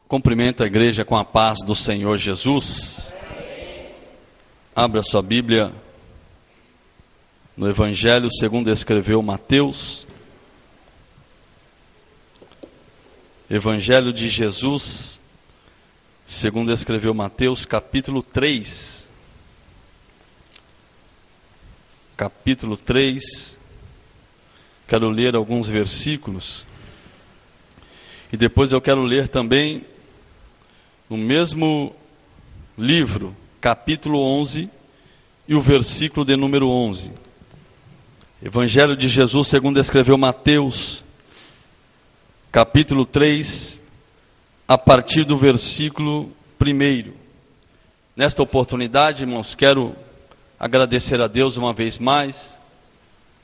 Cumprimento a igreja com a paz do Senhor Jesus. Abra sua Bíblia no Evangelho segundo escreveu Mateus. Evangelho de Jesus, segundo escreveu Mateus, capítulo 3. Capítulo 3. Quero ler alguns versículos. E depois eu quero ler também no mesmo livro, capítulo 11 e o versículo de número 11. Evangelho de Jesus segundo escreveu Mateus, capítulo 3, a partir do versículo 1. Nesta oportunidade, irmãos, quero agradecer a Deus uma vez mais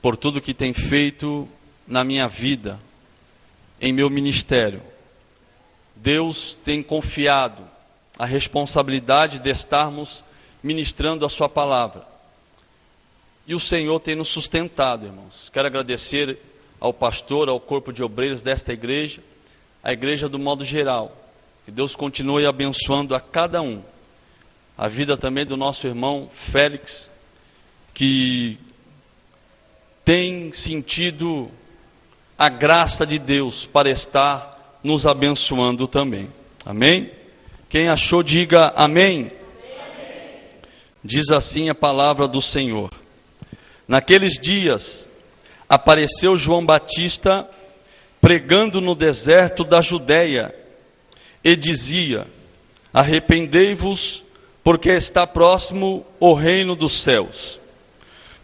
por tudo que tem feito na minha vida, em meu ministério. Deus tem confiado a responsabilidade de estarmos ministrando a sua palavra. E o Senhor tem nos sustentado, irmãos. Quero agradecer ao pastor, ao corpo de obreiros desta igreja, a igreja do modo geral. Que Deus continue abençoando a cada um. A vida também do nosso irmão Félix, que tem sentido a graça de Deus para estar nos abençoando também. Amém? Quem achou, diga amém. Amém. Diz assim a palavra do Senhor. Naqueles dias, apareceu João Batista pregando no deserto da Judeia e dizia: arrependei-vos, porque está próximo o reino dos céus.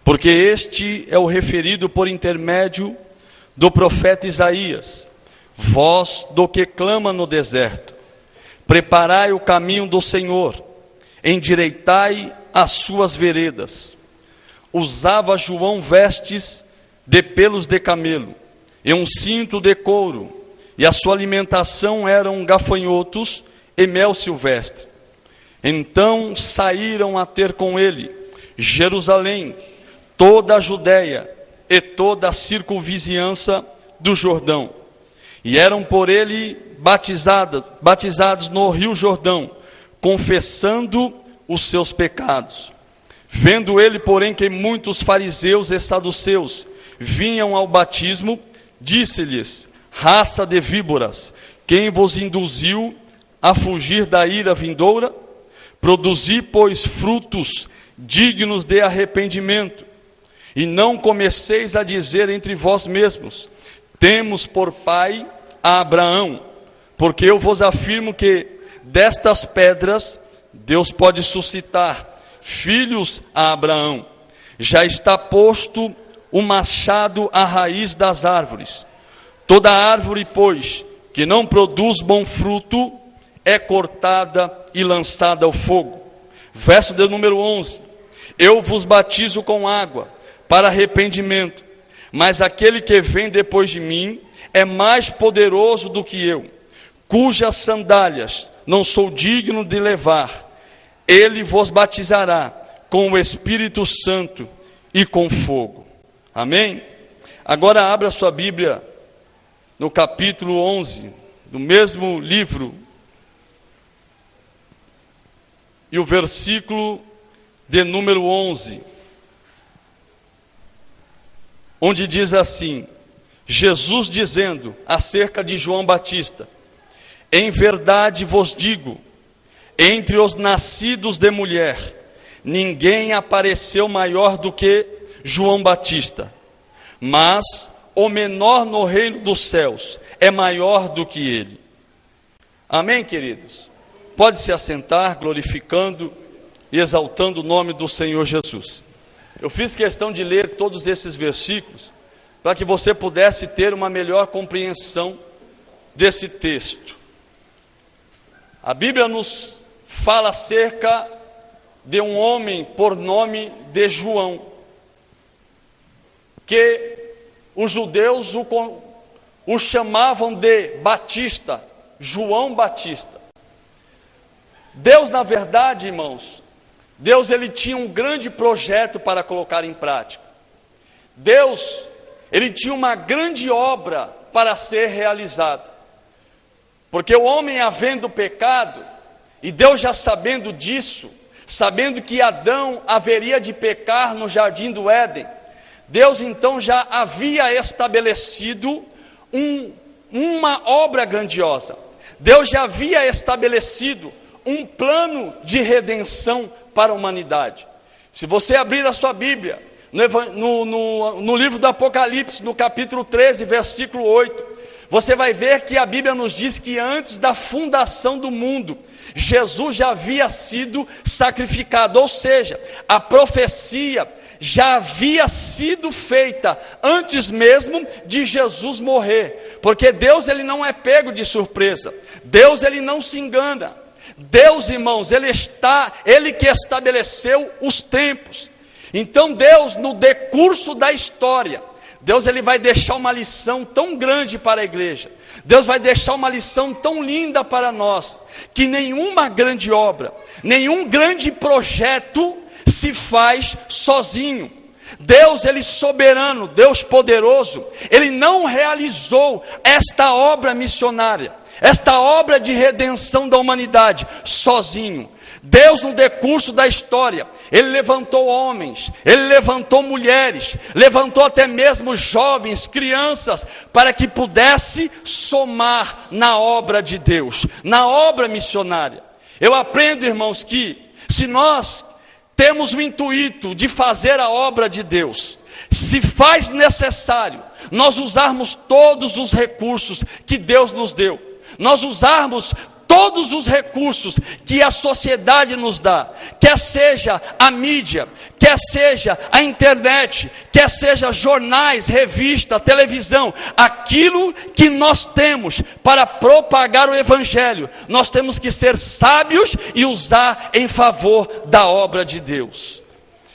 Porque este é o referido por intermédio do profeta Isaías: voz do que clama no deserto, preparai o caminho do Senhor, endireitai as suas veredas. Usava João vestes de pelos de camelo, e um cinto de couro, e a sua alimentação eram gafanhotos e mel silvestre. Então saíram a ter com ele Jerusalém, toda a Judéia e toda a circunvizinhança do Jordão, e eram por ele batizados no rio Jordão, confessando os seus pecados. Vendo ele, porém, que muitos fariseus e saduceus vinham ao batismo, disse-lhes: raça de víboras, quem vos induziu a fugir da ira vindoura? Produzi, pois, frutos dignos de arrependimento, e não comeceis a dizer entre vós mesmos: temos por pai a Abraão, porque eu vos afirmo que destas pedras Deus pode suscitar filhos a Abraão. Já está posto o machado à raiz das árvores. Toda árvore, pois, que não produz bom fruto, é cortada e lançada ao fogo. Verso de número 11. Eu vos batizo com água para arrependimento, mas aquele que vem depois de mim é mais poderoso do que eu, cujas sandálias não sou digno de levar. Ele vos batizará com o Espírito Santo e com fogo. Amém? Agora abra sua Bíblia no capítulo 11, do mesmo livro, e o versículo de número 11, onde diz assim: Jesus dizendo acerca de João Batista: em verdade vos digo, entre os nascidos de mulher, ninguém apareceu maior do que João Batista, mas o menor no reino dos céus é maior do que ele. Amém, queridos? Pode se assentar, glorificando e exaltando o nome do Senhor Jesus. Eu fiz questão de ler todos esses versículos para que você pudesse ter uma melhor compreensão desse texto. A Bíblia nos fala acerca de um homem por nome de João, que os judeus o chamavam de Batista, João Batista. Deus, na verdade, irmãos, Deus ele tinha um grande projeto para colocar em prática. Deus, ele tinha uma grande obra para ser realizada. Porque o homem havendo pecado, e Deus já sabendo disso, sabendo que Adão haveria de pecar no jardim do Éden, Deus então já havia estabelecido uma obra grandiosa. Deus já havia estabelecido um plano de redenção para a humanidade. Se você abrir a sua Bíblia, no livro do Apocalipse, no capítulo 13, versículo 8, você vai ver que a Bíblia nos diz que antes da fundação do mundo, Jesus já havia sido sacrificado, ou seja, a profecia já havia sido feita antes mesmo de Jesus morrer, porque Deus ele não é pego de surpresa, Deus ele não se engana. Deus, irmãos, ele que estabeleceu os tempos. Então Deus, no decurso da história, Deus ele vai deixar uma lição tão grande para a igreja, Deus vai deixar uma lição tão linda para nós, que nenhuma grande obra, nenhum grande projeto se faz sozinho. Deus, ele soberano, Deus poderoso, ele não realizou esta obra missionária, esta obra de redenção da humanidade sozinho. Deus, no decurso da história, ele levantou homens, ele levantou mulheres, levantou até mesmo jovens, crianças, para que pudesse somar na obra de Deus, na obra missionária. Eu aprendo, irmãos, que se nós temos o intuito de fazer a obra de Deus, se faz necessário nós usarmos todos os recursos que Deus nos deu, nós usarmos todos os recursos que a sociedade nos dá, quer seja a mídia, quer seja a internet, quer seja jornais, revista, televisão, aquilo que nós temos para propagar o Evangelho, nós temos que ser sábios e usar em favor da obra de Deus.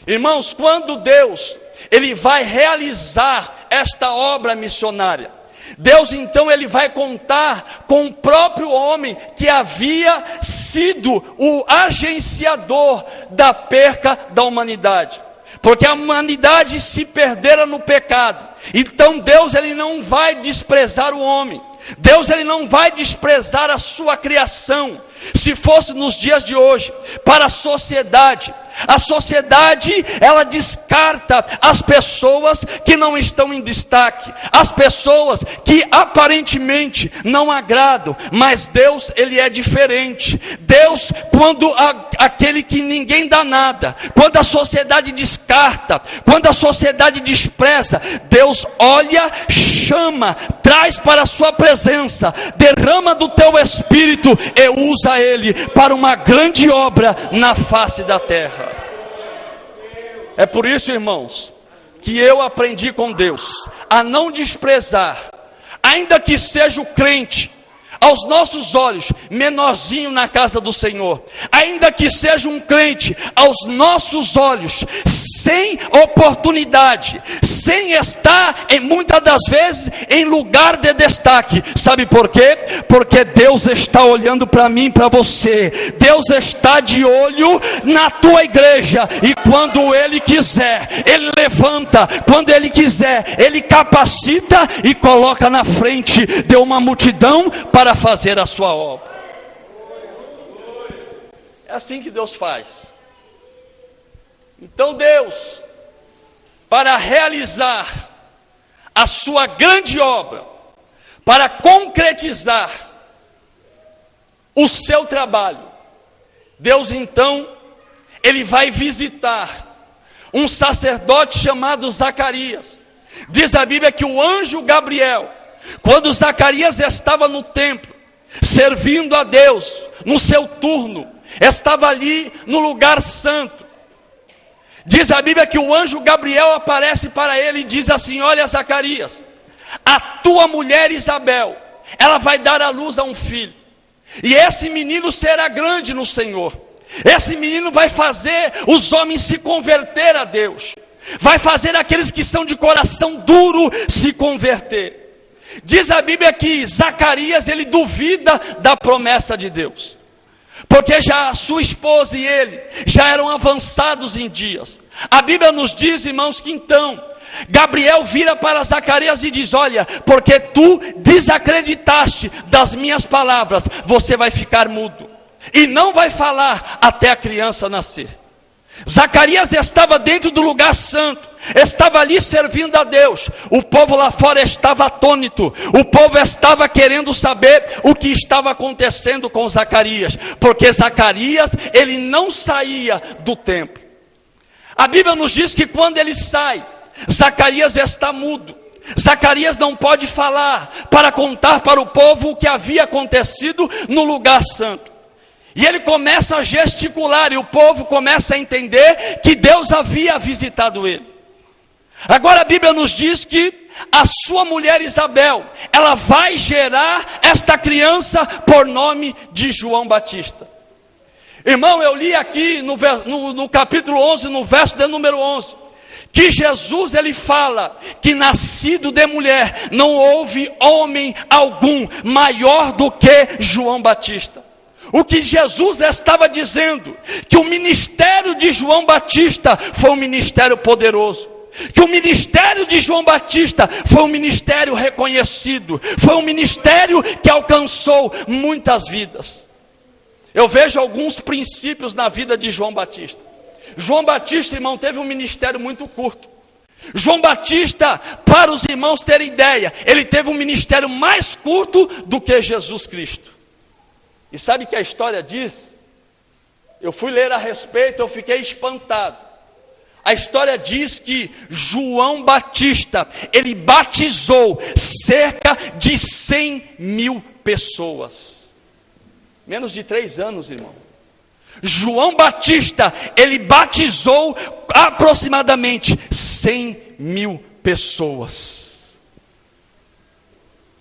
Irmãos, quando Deus ele vai realizar esta obra missionária, Deus então ele vai contar com o próprio homem que havia sido o agenciador da perca da humanidade, porque a humanidade se perdera no pecado. Então Deus ele não vai desprezar o homem, Deus ele não vai desprezar a sua criação. Se fosse nos dias de hoje, para a sociedade ela descarta as pessoas que não estão em destaque, as pessoas que aparentemente não agradam, mas Deus ele é diferente. Deus, quando aquele que ninguém dá nada, quando a sociedade descarta, quando a sociedade despreza, Deus olha, chama, traz para a sua presença, derrama do teu espírito e usa ele para uma grande obra na face da terra. É por isso, irmãos, que eu aprendi com Deus a não desprezar, ainda que seja o crente aos nossos olhos menorzinho na casa do Senhor, ainda que seja um crente aos nossos olhos sem oportunidade, sem estar muitas das vezes em lugar de destaque. Sabe por quê? Porque Deus está olhando para mim, para você. Deus está de olho na tua igreja, e quando Ele quiser, Ele levanta, quando Ele quiser, Ele capacita e coloca na frente de uma multidão para fazer a sua obra. É assim que Deus faz. Então Deus, para realizar a sua grande obra, para concretizar o seu trabalho, Deus então, Ele vai visitar um sacerdote chamado Zacarias. Diz a Bíblia que o anjo Gabriel, quando Zacarias estava no templo, servindo a Deus, no seu turno, estava ali no lugar santo, diz a Bíblia que o anjo Gabriel aparece para ele e diz assim: olha, Zacarias, a tua mulher Isabel, ela vai dar à luz a um filho, e esse menino será grande no Senhor. Esse menino vai fazer os homens se converter a Deus, vai fazer aqueles que são de coração duro se converter. Diz a Bíblia que Zacarias ele duvida da promessa de Deus. porque já a sua esposa e ele já eram avançados em dias. A Bíblia nos diz, irmãos, que então Gabriel vira para Zacarias e diz: olha, porque tu desacreditaste das minhas palavras, você vai ficar mudo e não vai falar até a criança nascer. Zacarias estava dentro do lugar santo, estava ali servindo a Deus. O povo lá fora estava atônito, o povo estava querendo saber o que estava acontecendo com Zacarias, porque Zacarias, ele não saía do templo. A Bíblia nos diz que quando ele sai, Zacarias está mudo. Zacarias não pode falar para contar para o povo o que havia acontecido no lugar santo. E ele começa a gesticular, e o povo começa a entender que Deus havia visitado ele. Agora a Bíblia nos diz que a sua mulher Isabel, ela vai gerar esta criança por nome de João Batista. Irmão, eu li aqui no capítulo 11, no verso de número 11, que Jesus, ele fala que nascido de mulher, não houve homem algum maior do que João Batista. O que Jesus estava dizendo, que o ministério de João Batista foi um ministério poderoso, que o ministério de João Batista foi um ministério reconhecido, foi um ministério que alcançou muitas vidas. Eu vejo alguns princípios na vida de João Batista. João Batista, irmão, teve um ministério muito curto. João Batista, para os irmãos terem ideia, ele teve um ministério mais curto do que Jesus Cristo. E sabe o que a história diz? Eu fui ler a respeito, eu fiquei espantado. A história diz que João Batista, ele batizou cerca de 100.000 pessoas. Menos de 3 anos, irmão. João Batista, ele batizou aproximadamente 100.000 pessoas.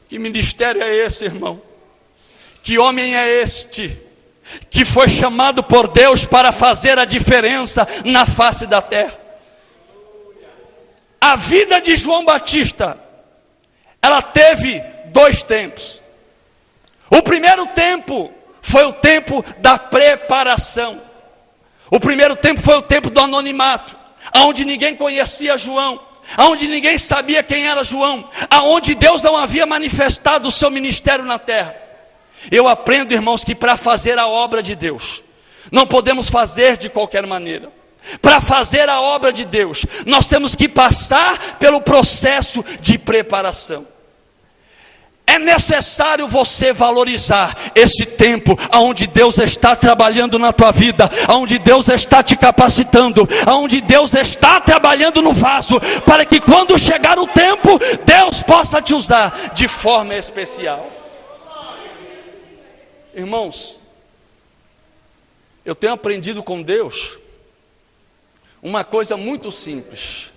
Que ministério é esse, irmão? Que homem é este que foi chamado por Deus para fazer a diferença na face da terra? A vida de João Batista, ela teve 2 tempos. O primeiro tempo foi o tempo da preparação. O primeiro tempo foi o tempo do anonimato, onde ninguém conhecia João, onde ninguém sabia quem era João, aonde Deus não havia manifestado o seu ministério na terra. Eu aprendo, irmãos, que para fazer a obra de Deus, não podemos fazer de qualquer maneira. Para fazer a obra de Deus, nós temos que passar pelo processo de preparação. É necessário você valorizar esse tempo onde Deus está trabalhando na tua vida, onde Deus está te capacitando, onde Deus está trabalhando no vaso, para que quando chegar o tempo, Deus possa te usar de forma especial. Irmãos, eu tenho aprendido com Deus uma coisa muito simples,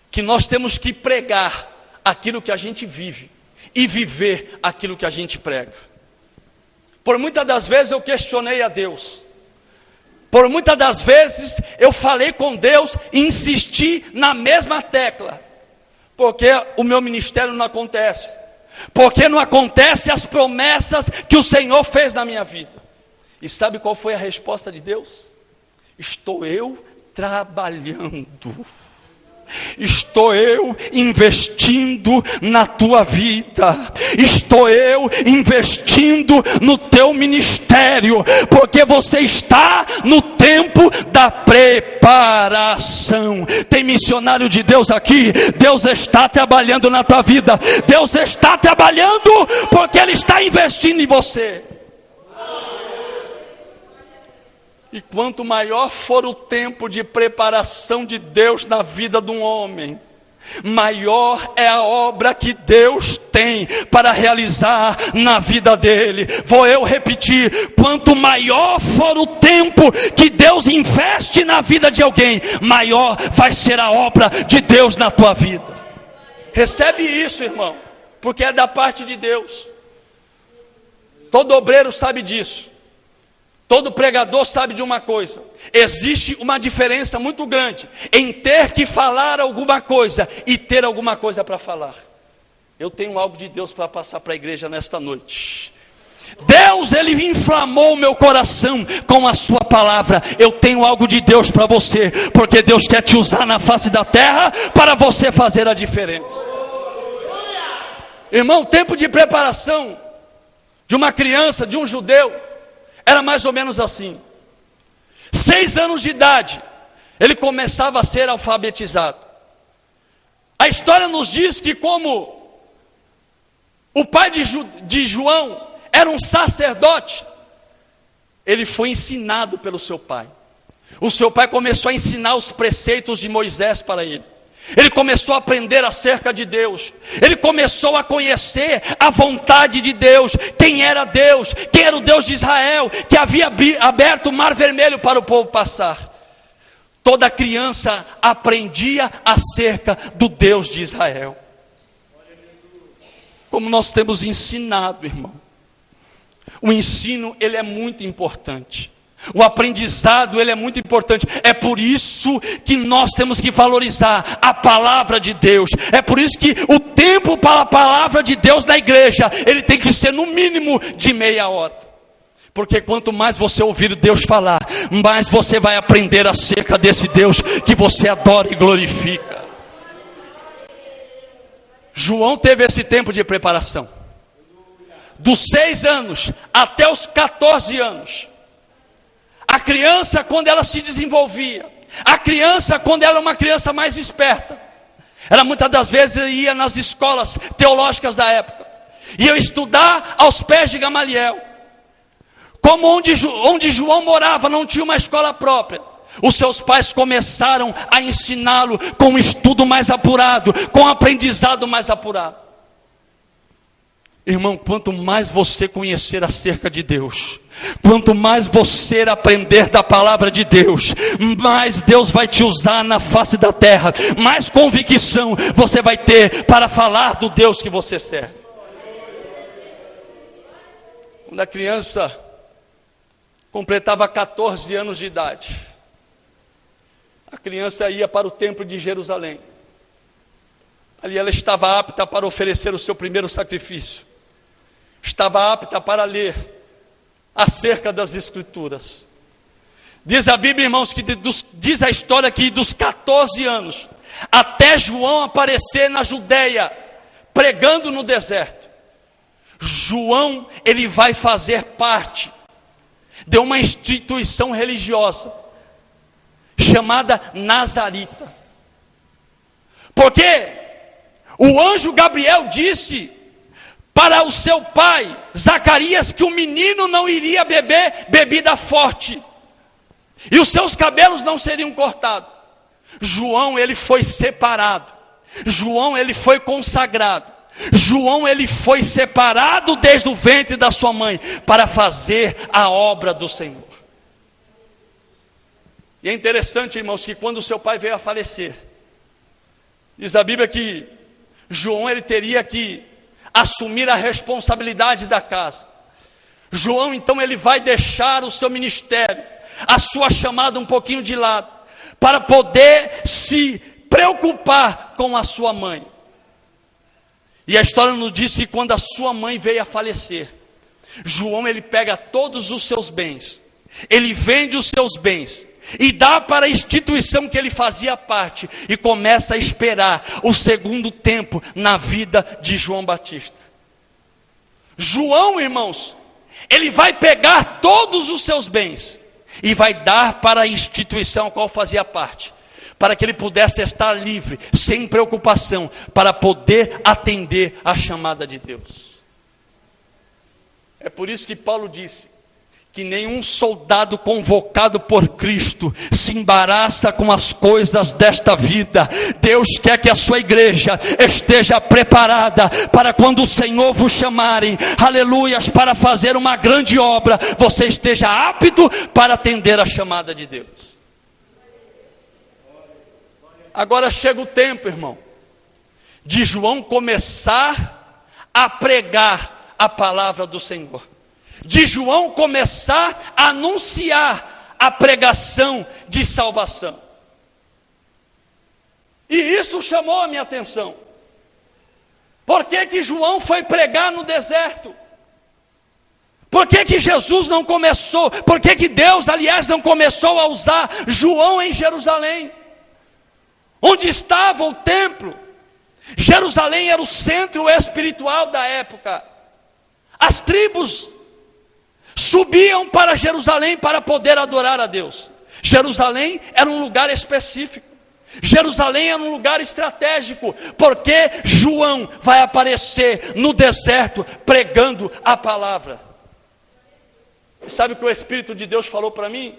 que nós temos que pregar aquilo que a gente vive e viver aquilo que a gente prega. Por muitas das vezes eu questionei a Deus, por muitas das vezes eu falei com Deus e insisti na mesma tecla, porque o meu ministério não acontece, porque não acontecem as promessas que o Senhor fez na minha vida. E sabe qual foi a resposta de Deus? Estou eu trabalhando, estou eu investindo na tua vida, estou eu investindo no teu ministério, porque você está no tempo da preparação. Tem missionário de Deus aqui? Deus está trabalhando na tua vida, Deus está trabalhando porque Ele está investindo em você. E quanto maior for o tempo de preparação de Deus na vida de um homem, maior é a obra que Deus tem para realizar na vida dele. Vou eu repetir: quanto maior for o tempo que Deus investe na vida de alguém, maior vai ser a obra de Deus na tua vida. Recebe isso, irmão, porque é da parte de Deus. Todo obreiro sabe disso. Todo pregador sabe de uma coisa: existe uma diferença muito grande em ter que falar alguma coisa e ter alguma coisa para falar. Eu tenho algo de Deus para passar para a igreja nesta noite. Deus, Ele inflamou o meu coração com a sua palavra. Eu tenho algo de Deus para você, porque Deus quer te usar na face da terra para você fazer a diferença. Irmão, o tempo de preparação de uma criança, de um judeu, era mais ou menos assim. 6 anos de idade, ele começava a ser alfabetizado. A história nos diz que, como o pai de João era um sacerdote, ele foi ensinado pelo seu pai. O seu pai começou a ensinar os preceitos de Moisés para ele. Ele começou a aprender acerca de Deus. Ele começou a conhecer a vontade de Deus. Quem era Deus? Quem era o Deus de Israel, que havia aberto o mar vermelho para o povo passar. Toda criança aprendia acerca do Deus de Israel. Como nós temos ensinado, irmão. O ensino, ele é muito importante. O aprendizado, ele é muito importante. É por isso que nós temos que valorizar a palavra de Deus. É por isso que o tempo para a palavra de Deus na igreja, ele tem que ser no mínimo de meia hora. Porque quanto mais você ouvir Deus falar, mais você vai aprender acerca desse Deus que você adora e glorifica. João teve esse tempo de preparação. Dos 6 anos até os 14 anos. A criança, quando ela se desenvolvia, a criança, quando ela é uma criança mais esperta, ela muitas das vezes ia nas escolas teológicas da época, ia estudar aos pés de Gamaliel. Como onde João morava não tinha uma escola própria, os seus pais começaram a ensiná-lo com um estudo mais apurado, com um aprendizado mais apurado. Irmão, quanto mais você conhecer acerca de Deus, quanto mais você aprender da palavra de Deus, mais Deus vai te usar na face da terra, mais convicção você vai ter para falar do Deus que você serve. Quando a criança completava 14 anos de idade, a criança ia para o templo de Jerusalém. Ali ela estava apta para oferecer o seu primeiro sacrifício. Estava apta para ler acerca das Escrituras. Diz a Bíblia, irmãos, que diz a história que dos 14 anos até João aparecer na Judeia, pregando no deserto, João, ele vai fazer parte de uma instituição religiosa chamada Nazarita. Porque o anjo Gabriel disse para o seu pai, Zacarias, que o menino não iria beber bebida forte, e os seus cabelos não seriam cortados. João, ele foi separado. João, ele foi consagrado. João, ele foi separado desde o ventre da sua mãe, para fazer a obra do Senhor. E é interessante, irmãos, que quando o seu pai veio a falecer, diz a Bíblia que João, ele teria que assumir a responsabilidade da casa. João, então, ele vai deixar o seu ministério, a sua chamada um pouquinho de lado, para poder se preocupar com a sua mãe. E a história nos diz que quando a sua mãe veio a falecer, João, ele pega todos os seus bens, ele vende os seus bens, e dá para a instituição que ele fazia parte, e começa a esperar o segundo tempo na vida de João Batista. João, irmãos, ele vai pegar todos os seus bens e vai dar para a instituição a qual fazia parte, para que ele pudesse estar livre, sem preocupação, para poder atender a chamada de Deus. É por isso que Paulo disse que nenhum soldado convocado por Cristo se embaraça com as coisas desta vida. Deus quer que a sua igreja esteja preparada para quando o Senhor vos chamarem, aleluias, para fazer uma grande obra, você esteja apto para atender a chamada de Deus. Agora chega o tempo, irmão, de João começar a pregar a palavra do Senhor, de João começar a anunciar a pregação de salvação. E isso chamou a minha atenção. Por que que João foi pregar no deserto? Por que que Jesus não começou? Por que que Deus, aliás, não começou a usar João em Jerusalém? Onde estava o templo? Jerusalém era o centro espiritual da época. As tribos subiam para Jerusalém para poder adorar a Deus. Jerusalém era um lugar específico. Jerusalém era um lugar estratégico, porque João vai aparecer no deserto pregando a palavra. E sabe o que o Espírito de Deus falou para mim?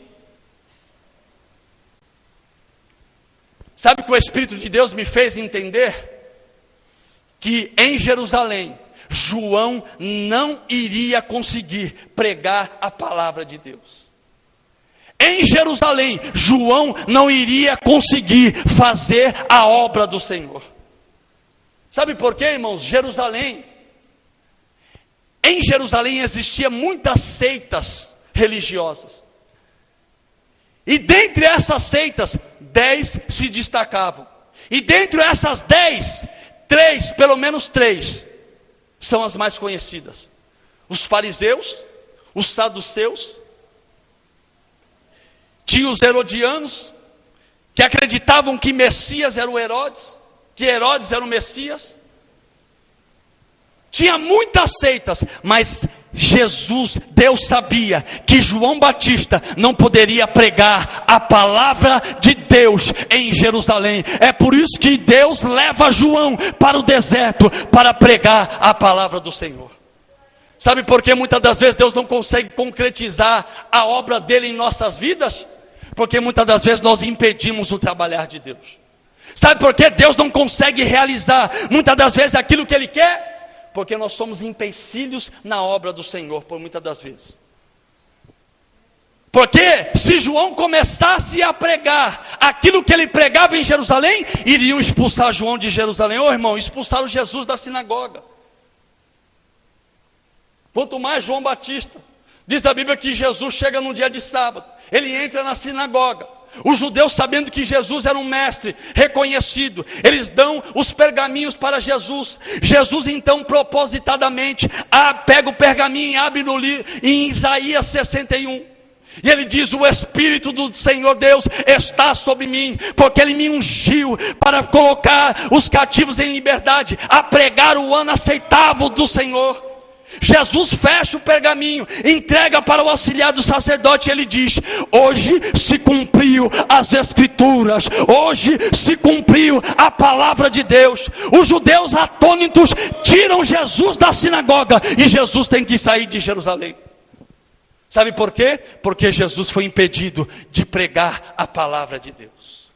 Sabe o que o Espírito de Deus me fez entender? Que em Jerusalém, João não iria conseguir pregar a palavra de Deus. Em Jerusalém, João não iria conseguir fazer a obra do Senhor. Sabe por quê, irmãos? Em Jerusalém existiam muitas seitas religiosas. E dentre essas seitas, 10 se destacavam. E dentre essas 10, pelo menos três, são as mais conhecidas: os fariseus, os saduceus. Tinha os herodianos, que acreditavam que Messias era o Herodes, que Herodes era o Messias. Tinha muitas seitas, mas Deus sabia que João Batista não poderia pregar a palavra de Deus em Jerusalém. É por isso que Deus leva João para o deserto para pregar a palavra do Senhor. Sabe por que muitas das vezes Deus não consegue concretizar a obra dele em nossas vidas? Porque muitas das vezes nós impedimos o trabalhar de Deus. Sabe por que Deus não consegue realizar muitas das vezes aquilo que Ele quer? Porque nós somos empecilhos na obra do Senhor, por muitas das vezes. Porque se João começasse a pregar aquilo que ele pregava em Jerusalém, iriam expulsar João de Jerusalém. Ô irmão, expulsaram Jesus da sinagoga. Quanto mais João Batista. Diz a Bíblia que Jesus chega num dia de sábado, ele entra na sinagoga. Os judeus, sabendo que Jesus era um mestre reconhecido, eles dão os pergaminhos para Jesus. Jesus então propositadamente pega o pergaminho e abre em Isaías 61. E ele diz: o Espírito do Senhor Deus está sobre mim, porque Ele me ungiu para colocar os cativos em liberdade, a pregar o ano aceitável do Senhor. Jesus fecha o pergaminho, entrega para o auxiliar do sacerdote, e ele diz: hoje se cumpriu as escrituras, hoje se cumpriu a palavra de Deus. Os judeus atônitos tiram Jesus da sinagoga, e Jesus tem que sair de Jerusalém. Sabe por quê? Porque Jesus foi impedido de pregar a palavra de Deus.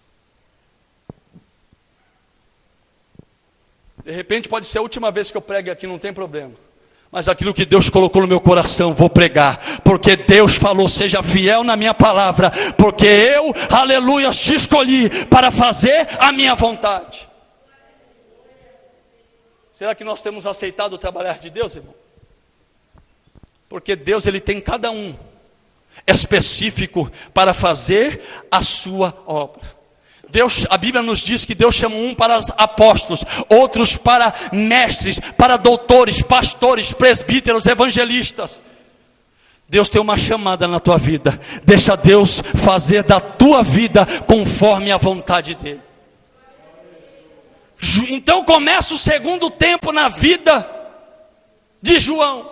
De repente pode ser a última vez que eu pregue aqui, não tem problema. Mas aquilo que Deus colocou no meu coração, vou pregar. Porque Deus falou: seja fiel na minha palavra. Porque eu, aleluia, te escolhi para fazer a minha vontade. Será que nós temos aceitado o trabalhar de Deus, irmão? Porque Deus, Ele tem cada um específico para fazer a sua obra. Deus, a Bíblia nos diz que Deus chama um para apóstolos, outros para mestres, para doutores, pastores, presbíteros, evangelistas. Deus tem uma chamada na tua vida. Deixa Deus fazer da tua vida conforme a vontade dEle. Então começa o segundo tempo na vida de João.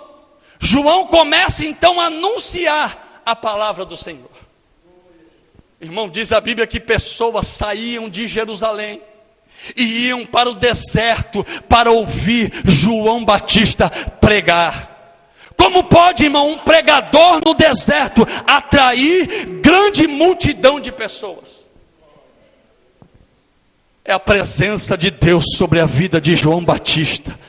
João começa então a anunciar a palavra do Senhor. Irmão, diz a Bíblia que pessoas saíam de Jerusalém e iam para o deserto para ouvir João Batista pregar. Como pode, irmão, um pregador no deserto atrair grande multidão de pessoas? É a presença de Deus sobre a vida de João Batista.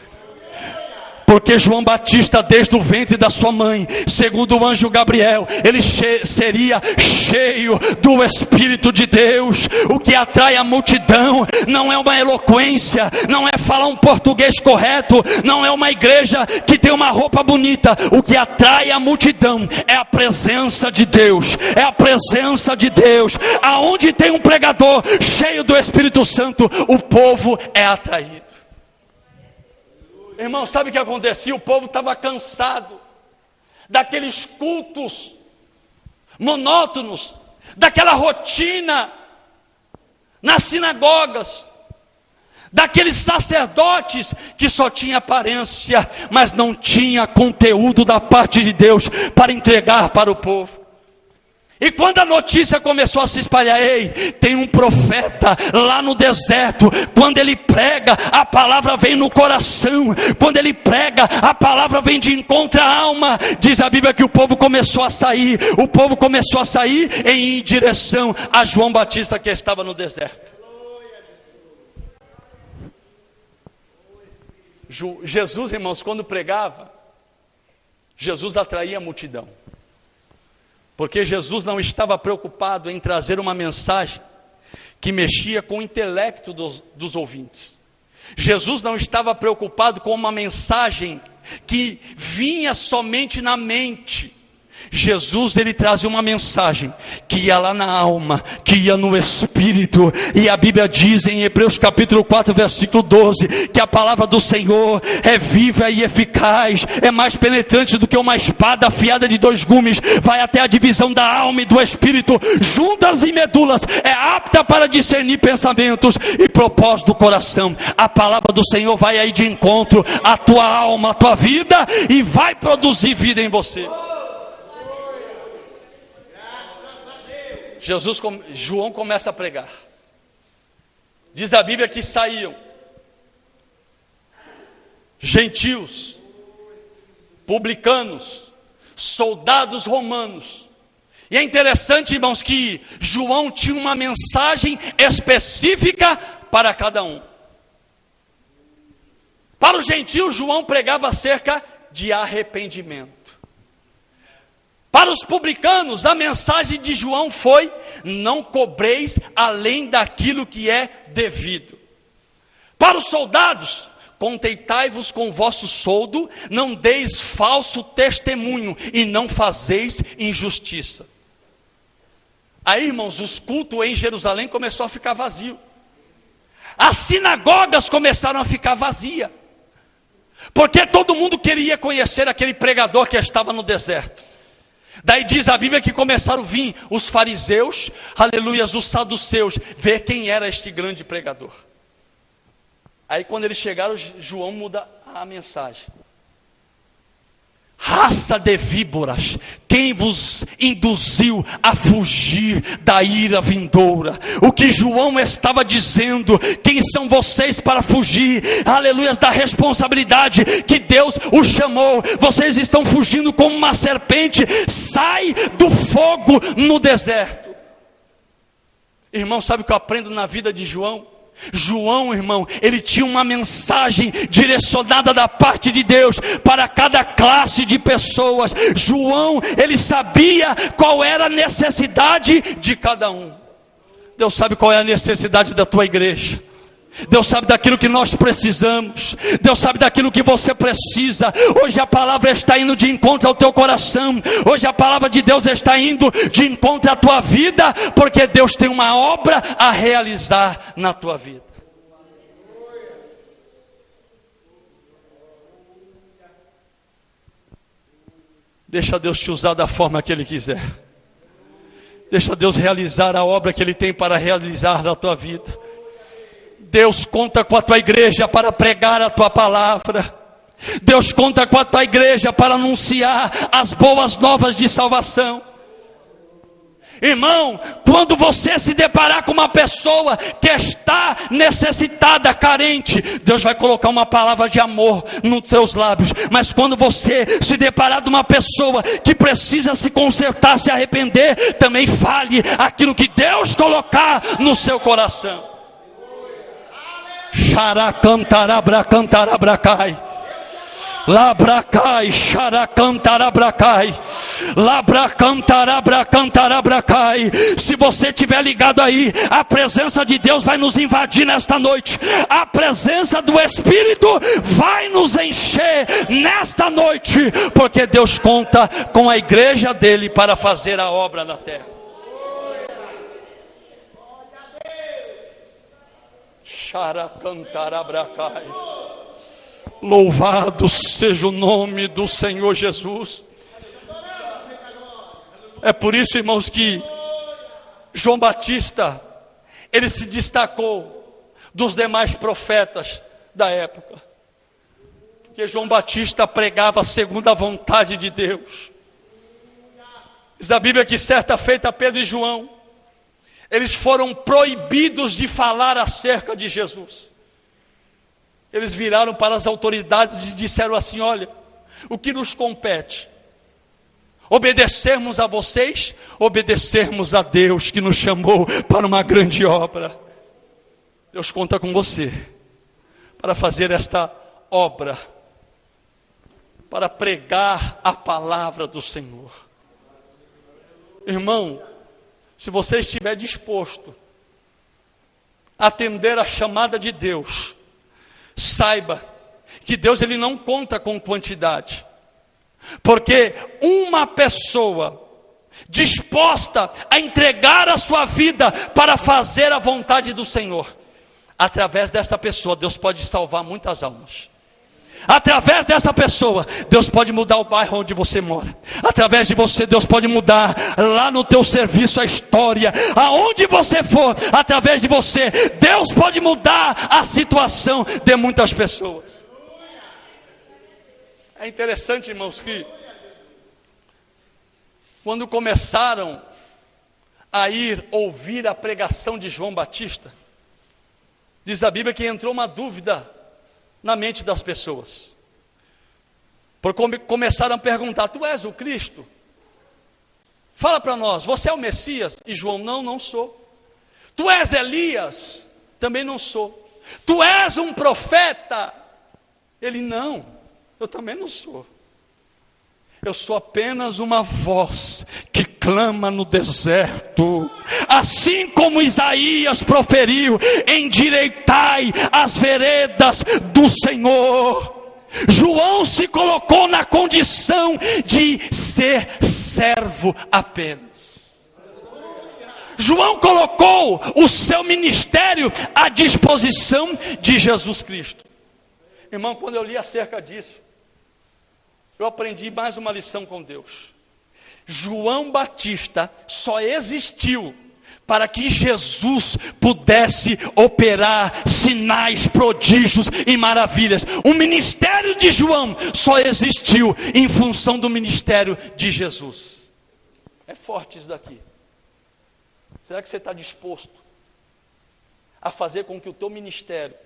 Porque João Batista, desde o ventre da sua mãe, segundo o anjo Gabriel, ele seria cheio do Espírito de Deus. O que atrai a multidão não é uma eloquência, não é falar um português correto, não é uma igreja que tem uma roupa bonita. O que atrai a multidão é a presença de Deus, é a presença de Deus. Aonde tem um pregador cheio do Espírito Santo, o povo é atraído. Irmão, sabe o que acontecia? O povo estava cansado daqueles cultos monótonos, daquela rotina nas sinagogas, daqueles sacerdotes que só tinha aparência, mas não tinha conteúdo da parte de Deus para entregar para o povo. E quando a notícia começou a se espalhar, ei, tem um profeta lá no deserto, quando ele prega, a palavra vem no coração, quando ele prega, a palavra vem de encontro à alma. Diz a Bíblia que o povo começou a sair em direção a João Batista, que estava no deserto. Jesus, irmãos, quando pregava, Jesus atraía a multidão. Porque Jesus não estava preocupado em trazer uma mensagem que mexia com o intelecto dos ouvintes. Jesus não estava preocupado com uma mensagem que vinha somente na mente. Jesus, ele trazia uma mensagem que ia lá na alma, que ia no espírito. E a Bíblia diz em Hebreus capítulo 4, versículo 12, que a palavra do Senhor é viva e eficaz, é mais penetrante do que uma espada afiada de 2 gumes, vai até a divisão da alma e do espírito, juntas e medulas, é apta para discernir pensamentos e propósitos do coração. A palavra do Senhor vai aí de encontro à tua alma, à tua vida, e vai produzir vida em você. João começa a pregar. Diz a Bíblia que saíam gentios, publicanos, soldados romanos. E é interessante, irmãos, que João tinha uma mensagem específica para cada um. Para os gentios, João pregava acerca de arrependimento. Para os publicanos, a mensagem de João foi: não cobreis além daquilo que é devido. Para os soldados, contentai-vos com o vosso soldo, não deis falso testemunho e não fazeis injustiça. Aí, irmãos, os cultos em Jerusalém começou a ficar vazio. As sinagogas começaram a ficar vazias, porque todo mundo queria conhecer aquele pregador que estava no deserto. Daí diz a Bíblia que começaram a vir os fariseus, aleluias, os saduceus, ver quem era este grande pregador. Aí quando eles chegaram, João muda a mensagem. Raça de víboras, quem vos induziu a fugir da ira vindoura? O que João estava dizendo: quem são vocês para fugir, aleluias, da responsabilidade que Deus os chamou? Vocês estão fugindo como uma serpente, sai do fogo no deserto. Irmão, sabe o que eu aprendo na vida de João? João, irmão, ele tinha uma mensagem direcionada da parte de Deus para cada classe de pessoas. João, ele sabia qual era a necessidade de cada um. Deus sabe qual é a necessidade da tua igreja. Deus sabe daquilo que nós precisamos. Deus sabe daquilo que você precisa. Hoje a palavra está indo de encontro ao teu coração. Hoje a palavra de Deus está indo de encontro à tua vida, porque Deus tem uma obra a realizar na tua vida. Deixa Deus te usar da forma que Ele quiser. Deixa Deus realizar a obra que Ele tem para realizar na tua vida. Deus conta com a tua igreja para pregar a tua palavra. Deus conta com a tua igreja para anunciar as boas novas de salvação. Irmão, quando você se deparar com uma pessoa que está necessitada, carente, Deus vai colocar uma palavra de amor nos teus lábios. Mas quando você se deparar com uma pessoa que precisa se consertar, se arrepender, também fale aquilo que Deus colocar no seu coração. Xaracantarabra-cantarabracai, labracai, xaracantarabra-cai, labracantarabra-cantarabracai. Se você estiver ligado aí, a presença de Deus vai nos invadir nesta noite. A presença do Espírito vai nos encher nesta noite, porque Deus conta com a igreja dele para fazer a obra na terra. Louvado seja o nome do Senhor Jesus. É por isso, irmãos, que João Batista, ele se destacou dos demais profetas da época. Porque João Batista pregava segundo a vontade de Deus. Diz a Bíblia que certa feita Pedro e João, eles foram proibidos de falar acerca de Jesus. Eles viraram para as autoridades e disseram assim: olha, o que nos compete? Obedecermos a vocês, obedecermos a Deus que nos chamou para uma grande obra. Deus conta com você para fazer esta obra, para pregar a palavra do Senhor. Irmão, se você estiver disposto a atender a chamada de Deus, saiba que Deus, ele não conta com quantidade. Porque uma pessoa disposta a entregar a sua vida para fazer a vontade do Senhor, através desta pessoa Deus pode salvar muitas almas. Através dessa pessoa Deus pode mudar o bairro onde você mora. Através de você Deus pode mudar lá no teu serviço a história. Aonde você for, através de você Deus pode mudar a situação de muitas pessoas. É interessante, irmãos, que quando começaram a ir ouvir a pregação de João Batista, diz a Bíblia que entrou uma dúvida na mente das pessoas. Porque começaram a perguntar: tu és o Cristo? Fala para nós, você é o Messias? E João: não sou. Tu és Elias? Também não sou. Tu és um profeta? Ele: não, eu também não sou. Eu sou apenas uma voz que clama no deserto. Assim como Isaías proferiu: endireitai as veredas do Senhor. João se colocou na condição de ser servo apenas. João colocou o seu ministério à disposição de Jesus Cristo. Irmão, quando eu li acerca disso, eu aprendi mais uma lição com Deus. João Batista só existiu para que Jesus pudesse operar sinais, prodígios e maravilhas. O ministério de João só existiu em função do ministério de Jesus. É forte isso daqui. Será que você está disposto a fazer com que o teu ministério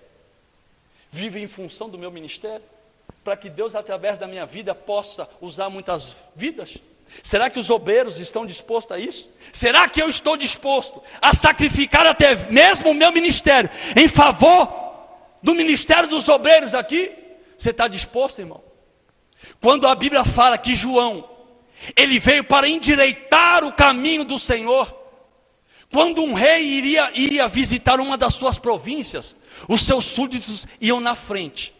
viva em função do meu ministério? Para que Deus, através da minha vida, possa usar muitas vidas? Será que os obreiros estão dispostos a isso? Será que eu estou disposto a sacrificar até mesmo o meu ministério em favor do ministério dos obreiros aqui? Você está disposto, irmão? Quando a Bíblia fala que João, ele veio para endireitar o caminho do Senhor. Quando um rei iria visitar uma das suas províncias, os seus súditos iam na frente,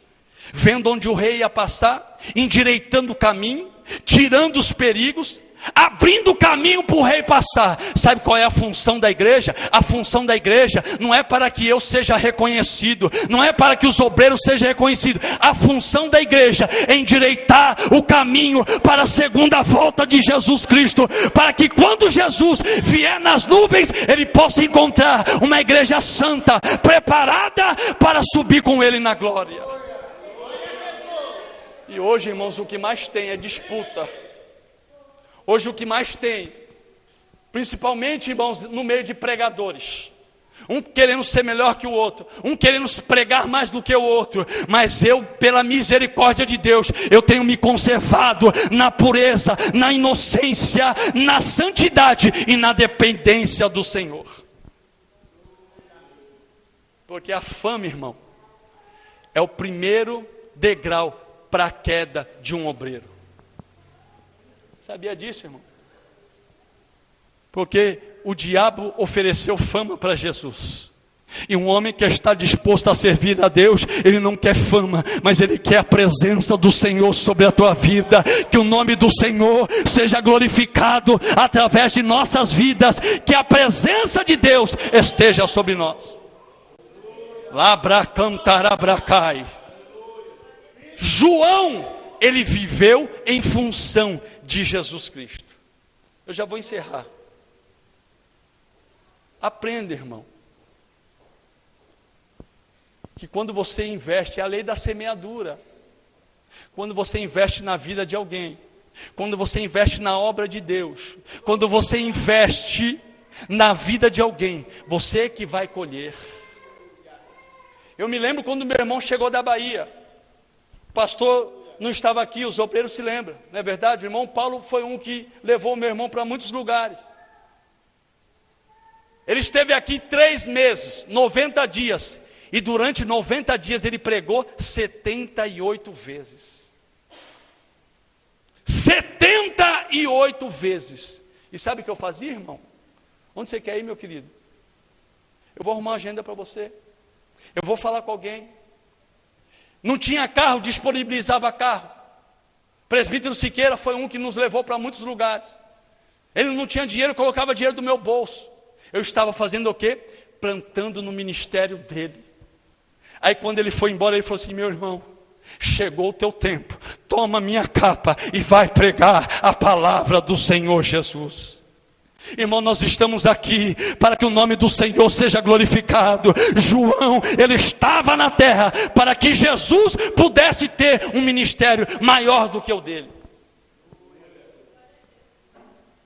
vendo onde o rei ia passar, endireitando o caminho, tirando os perigos, abrindo o caminho para o rei passar. Sabe qual é a função da igreja? A função da igreja não é para que eu seja reconhecido, não é para que os obreiros sejam reconhecidos. A função da igreja é endireitar o caminho para a segunda volta de Jesus Cristo, para que quando Jesus vier nas nuvens, ele possa encontrar uma igreja santa, preparada para subir com ele na glória. E hoje, irmãos, o que mais tem é disputa. Hoje o que mais tem, principalmente, irmãos, no meio de pregadores, um querendo ser melhor que o outro, um querendo pregar mais do que o outro. Mas eu, pela misericórdia de Deus, eu tenho me conservado na pureza, na inocência, na santidade e na dependência do Senhor. Porque a fama, irmão, é o primeiro degrau para a queda de um obreiro. Sabia disso, irmão? Porque o diabo ofereceu fama para Jesus. E um homem que está disposto a servir a Deus, ele não quer fama, mas ele quer a presença do Senhor sobre a tua vida. Que o nome do Senhor seja glorificado através de nossas vidas. Que a presença de Deus esteja sobre nós. Labracantarabrakai. João, ele viveu em função de Jesus Cristo. Eu já vou encerrar. Aprenda, irmão, que quando você investe, é a lei da semeadura. Quando você investe na vida de alguém, quando você investe na obra de Deus, quando você investe na vida de alguém, você que vai colher. Eu me lembro quando meu irmão chegou da Bahia. O pastor não estava aqui, os obreiros se lembram, não é verdade? O irmão Paulo foi um que levou o meu irmão para muitos lugares. Ele esteve aqui 3 meses, 90 dias. E durante 90 dias ele pregou 78 vezes. 78 vezes. E sabe o que eu fazia, irmão? Onde você quer ir, meu querido? Eu vou arrumar uma agenda para você. Eu vou falar com alguém. Não tinha carro, disponibilizava carro. O presbítero Siqueira foi um que nos levou para muitos lugares. Ele não tinha dinheiro, colocava dinheiro do meu bolso. Eu estava fazendo o quê? Plantando no ministério dele. Aí quando ele foi embora, ele falou assim: meu irmão, chegou o teu tempo, toma minha capa e vai pregar a palavra do Senhor Jesus. Irmão, nós estamos aqui para que o nome do Senhor seja glorificado. João, ele estava na terra para que Jesus pudesse ter um ministério maior do que o dele.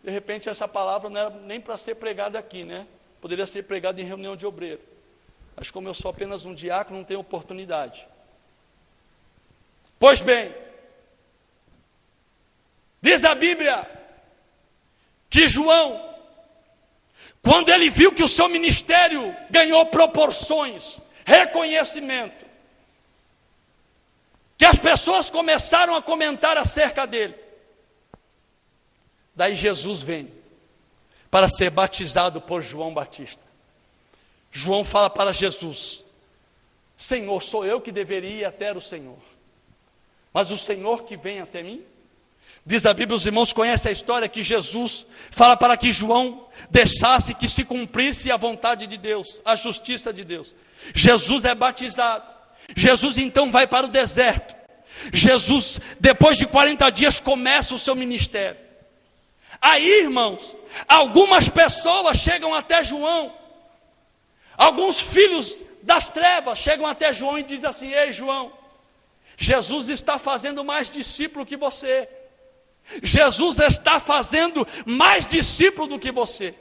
De repente essa palavra não era nem para ser pregada aqui, né? Poderia ser pregada em reunião de obreiro. Mas como eu sou apenas um diácono, não tenho oportunidade. Pois bem, diz a Bíblia que João, quando ele viu que o seu ministério ganhou proporções, reconhecimento, que as pessoas começaram a comentar acerca dele, daí Jesus vem para ser batizado por João Batista. João fala para Jesus: Senhor, sou eu que deveria ir até o Senhor, mas o Senhor que vem até mim? Diz a Bíblia, os irmãos conhecem a história, que Jesus fala para que João deixasse que se cumprisse a vontade de Deus, a justiça de Deus. Jesus é batizado. Jesus então vai para o deserto. Jesus, depois de 40 dias, começa o seu ministério. Aí, irmãos, algumas pessoas chegam até João. Alguns filhos das trevas chegam até João e dizem assim: ei, João, Jesus está fazendo mais discípulo que você. Jesus está fazendo mais discípulo do que você.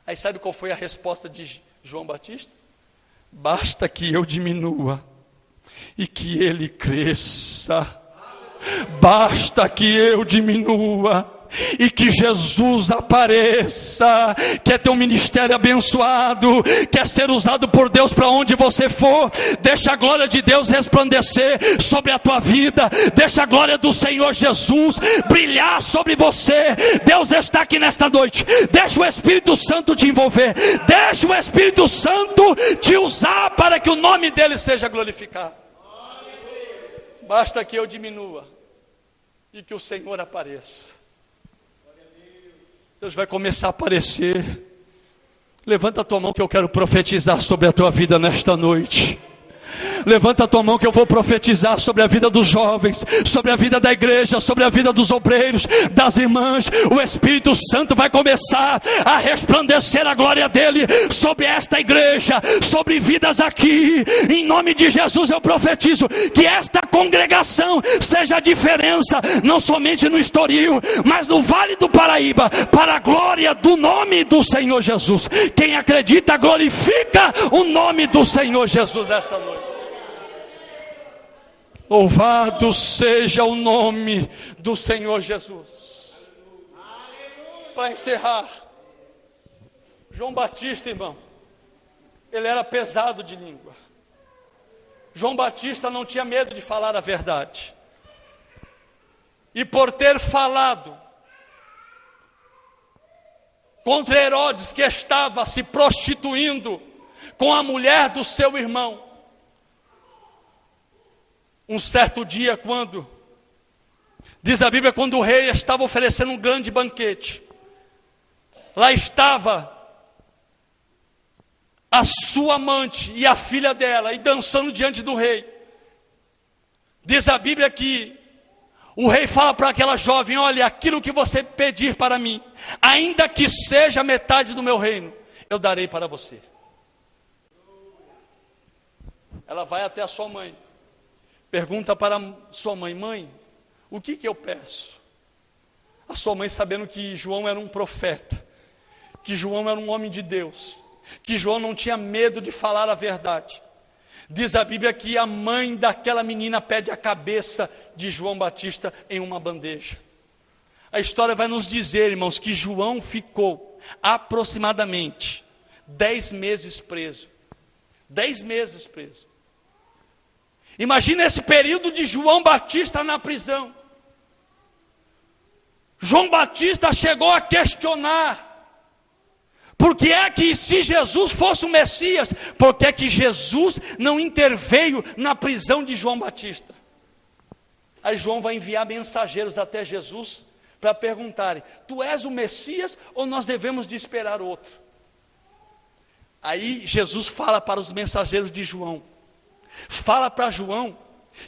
Aí sabe qual foi a resposta de João Batista? Basta que eu diminua e que ele cresça. Basta que eu diminua e que Jesus apareça. Quer ter um ministério abençoado, quer ser usado por Deus para onde você for, deixa a glória de Deus resplandecer sobre a tua vida, deixa a glória do Senhor Jesus brilhar sobre você. Deus está aqui nesta noite. Deixa o Espírito Santo te envolver, deixa o Espírito Santo te usar para que o nome dele seja glorificado. Basta que eu diminua e que o Senhor apareça. Deus vai começar a aparecer. Levanta a tua mão que eu quero profetizar sobre a tua vida nesta noite. Levanta a tua mão que eu vou profetizar sobre a vida dos jovens, sobre a vida da igreja, sobre a vida dos obreiros, das irmãs. O Espírito Santo vai começar a resplandecer a glória dele sobre esta igreja, sobre vidas aqui. Em nome de Jesus eu profetizo que esta congregação seja a diferença, não somente no Estoril, mas no Vale do Paraíba, para a glória do nome do Senhor Jesus. Quem acredita, glorifica o nome do Senhor Jesus nesta noite. Louvado seja o nome do Senhor Jesus. Para encerrar, João Batista, irmão, ele era pesado de língua. João Batista não tinha medo de falar a verdade. E por ter falado contra Herodes, que estava se prostituindo com a mulher do seu irmão, um certo dia, quando, diz a Bíblia, quando o rei estava oferecendo um grande banquete, lá estava a sua amante e a filha dela, e dançando diante do rei. Diz a Bíblia que O rei fala para aquela jovem: olha, aquilo que você pedir para mim, ainda que seja metade do meu reino, eu darei para você. Ela vai até a sua mãe, pergunta para sua mãe: mãe, o que eu peço? A sua mãe, sabendo que João era um profeta, que João era um homem de Deus, que João não tinha medo de falar a verdade, diz a Bíblia que a mãe daquela menina pede a cabeça de João Batista em uma bandeja. A história vai nos dizer, irmãos, que João ficou aproximadamente 10 meses preso. 10 meses preso. Imagina esse período de João Batista na prisão. João Batista chegou a questionar: por que é que, se Jesus fosse o Messias, por que é que Jesus não interveio na prisão de João Batista? Aí João vai enviar mensageiros até Jesus para perguntarem: tu és o Messias ou nós devemos de esperar outro? Aí Jesus fala para os mensageiros de João, fala para João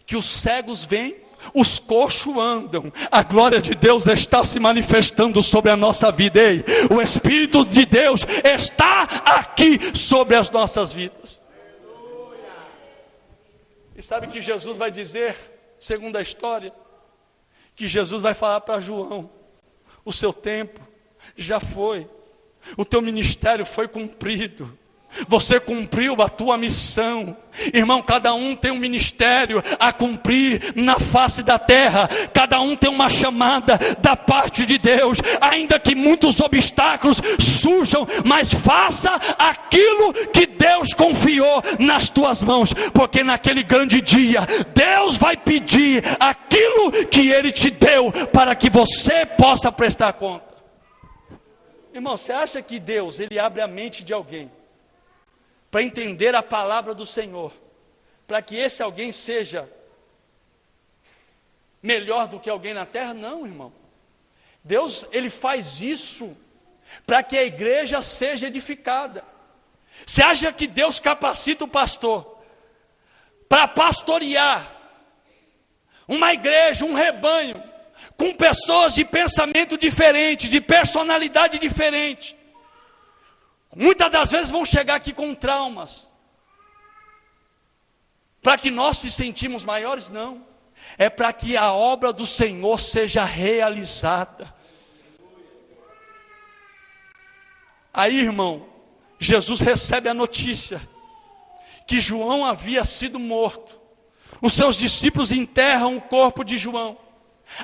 que os cegos vêm, os coxos andam, a glória de Deus está se manifestando sobre a nossa vida. Ei, o Espírito de Deus está aqui sobre as nossas vidas. E sabe que Jesus vai dizer, segundo a história, que Jesus vai falar para João: o seu tempo já foi, o teu ministério foi cumprido, você cumpriu a tua missão. Irmão, cada um tem um ministério a cumprir na face da terra. Cada um tem uma chamada da parte de Deus. Ainda que muitos obstáculos surjam, mas faça aquilo que Deus confiou nas tuas mãos, porque naquele grande dia Deus vai pedir aquilo que Ele te deu, para que você possa prestar conta. Irmão, você acha que Deus, Ele abre a mente de alguém para entender a palavra do Senhor, para que esse alguém seja melhor do que alguém na terra? Não, irmão. Deus, Ele faz isso para que a igreja seja edificada. Você acha que Deus capacita o pastor para pastorear uma igreja, um rebanho, com pessoas de pensamento diferente, de personalidade diferente? Muitas das vezes vão chegar aqui com traumas, para que nós se sentimos maiores? Não, é para que a obra do Senhor seja realizada. Aí, irmão, Jesus recebe a notícia que João havia sido morto. Os seus discípulos enterram o corpo de João.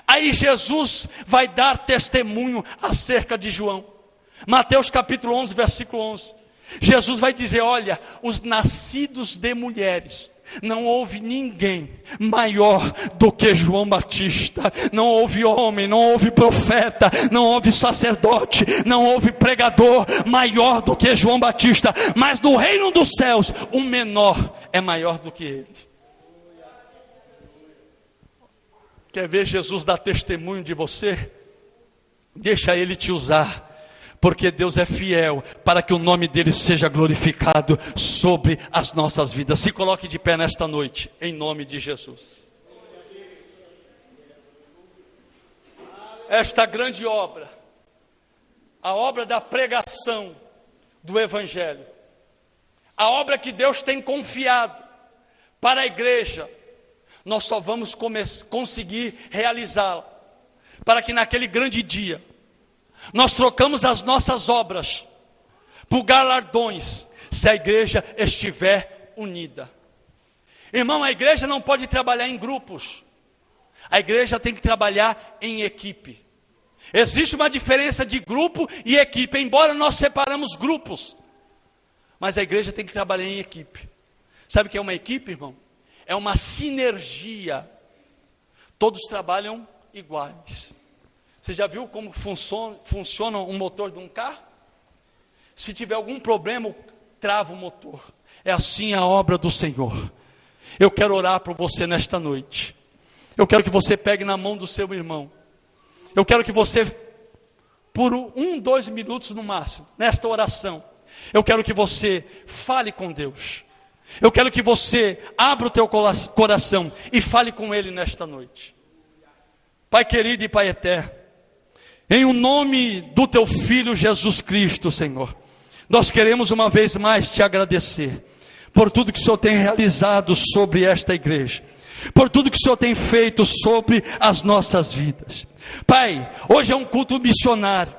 Aí Jesus vai dar testemunho acerca de João. Mateus capítulo 11, versículo 11. Jesus vai dizer: olha, os nascidos de mulheres, não houve ninguém maior do que João Batista. Não houve homem, não houve profeta, não houve sacerdote, não houve pregador maior do que João Batista. Mas no reino dos céus, o menor é maior do que ele. Quer ver Jesus dar testemunho de você? Deixa Ele te usar, porque Deus é fiel para que o nome dEle seja glorificado sobre as nossas vidas. Se coloque de pé nesta noite, em nome de Jesus. Esta grande obra, a obra da pregação do Evangelho, a obra que Deus tem confiado para a igreja, nós só vamos conseguir realizá-la, para que naquele grande dia, nós trocamos as nossas obras por galardões, se a igreja estiver unida. Irmão, a igreja não pode trabalhar em grupos, a igreja tem que trabalhar em equipe. Existe uma diferença de grupo e equipe, embora nós separamos grupos, mas a igreja tem que trabalhar em equipe. Sabe o que é uma equipe, irmão? É uma sinergia. Todos trabalham iguais. Você já viu como funciona um motor de um carro? Se tiver algum problema, trava o motor. É assim a obra do Senhor. Eu quero orar por você nesta noite. Eu quero que você pegue na mão do seu irmão. Eu quero que você, por 2 minutos no máximo, nesta oração, eu quero que você fale com Deus. Eu quero que você abra o teu coração e fale com Ele nesta noite. Pai querido e Pai eterno, em o nome do Teu Filho Jesus Cristo, Senhor, nós queremos uma vez mais Te agradecer por tudo que o Senhor tem realizado sobre esta igreja, por tudo que o Senhor tem feito sobre as nossas vidas. Pai, hoje é um culto missionário,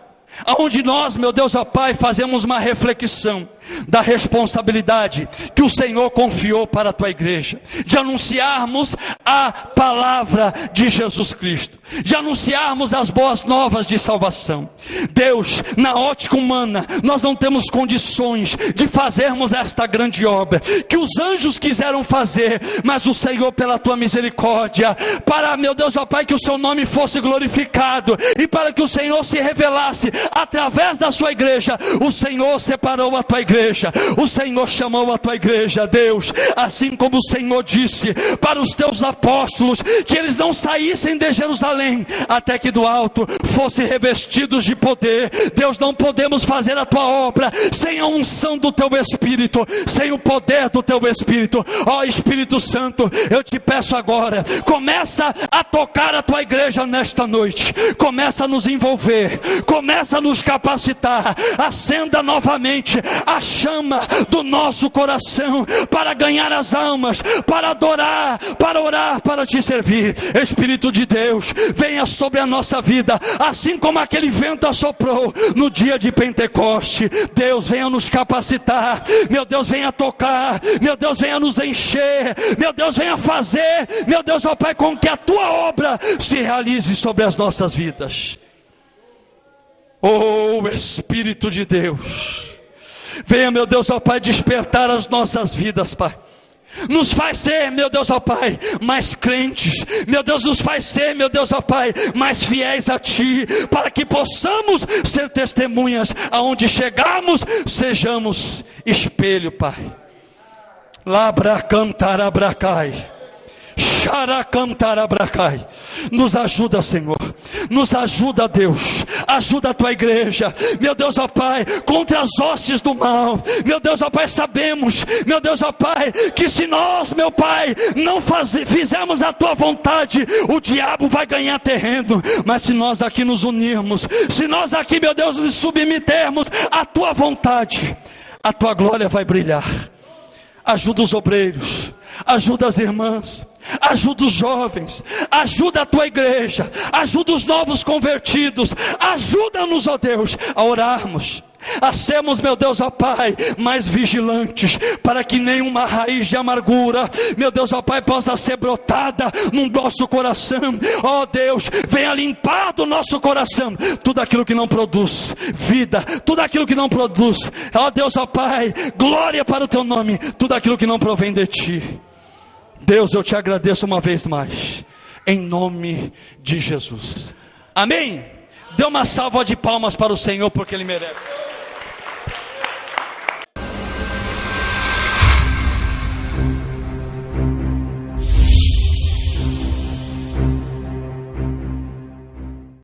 onde nós, meu Deus, ó Pai, fazemos uma reflexão da responsabilidade que o Senhor confiou para a Tua igreja, de anunciarmos a palavra de Jesus Cristo, de anunciarmos as boas novas de salvação. Deus, na ótica humana, nós não temos condições de fazermos esta grande obra, que os anjos quiseram fazer, mas o Senhor, pela Tua misericórdia, para, meu Deus, ó Pai, que o Seu nome fosse glorificado, e para que o Senhor se revelasse através da Sua igreja, o Senhor separou a Tua igreja, o Senhor chamou a Tua igreja, Deus, assim como o Senhor disse para os Teus apóstolos, que eles não saíssem de Jerusalém, até que do alto fossem revestidos de poder. Deus, não podemos fazer a Tua obra sem a unção do Teu Espírito, sem o poder do Teu Espírito. Ó Espírito Santo, eu Te peço agora, começa a tocar a Tua igreja nesta noite, começa a nos envolver, começa a nos capacitar, acenda novamente a chama do nosso coração, para ganhar as almas, para adorar, para orar, para Te servir. Espírito de Deus, venha sobre a nossa vida, assim como aquele vento assoprou no dia de Pentecoste. Deus, venha nos capacitar, meu Deus, venha tocar, meu Deus, venha nos encher, meu Deus, venha fazer, meu Deus, ó Pai, com que a Tua obra se realize sobre as nossas vidas. Oh Espírito de Deus, venha, meu Deus, ó Pai, despertar as nossas vidas, Pai. Nos faz ser, meu Deus, ó Pai, mais crentes. Meu Deus, nos faz ser, meu Deus, ó Pai, mais fiéis a Ti, para que possamos ser testemunhas. Aonde chegarmos, sejamos espelho, Pai. Labra cantar abracai. Nos ajuda, Senhor, nos ajuda, Deus, ajuda a Tua igreja, meu Deus, ó Pai, contra as hostes do mal. Meu Deus, ó Pai, sabemos, meu Deus, ó Pai, que se nós, meu Pai, não fizermos a Tua vontade, o diabo vai ganhar terreno. Mas se nós aqui nos unirmos, se nós aqui, meu Deus, nos submetermos à Tua vontade, a Tua glória vai brilhar. Ajuda os obreiros, ajuda as irmãs, ajuda os jovens, ajuda a Tua igreja, ajuda os novos convertidos, ajuda-nos, ó Deus, a orarmos, a sermos, meu Deus, ó Pai, mais vigilantes, para que nenhuma raiz de amargura, meu Deus, ó Pai, possa ser brotada no nosso coração. Ó Deus, venha limpar do nosso coração tudo aquilo que não produz vida, tudo aquilo que não produz, ó Deus, ó Pai, glória para o Teu nome, tudo aquilo que não provém de Ti. Deus, eu Te agradeço uma vez mais, em nome de Jesus, amém. Dê uma salva de palmas para o Senhor, porque Ele merece.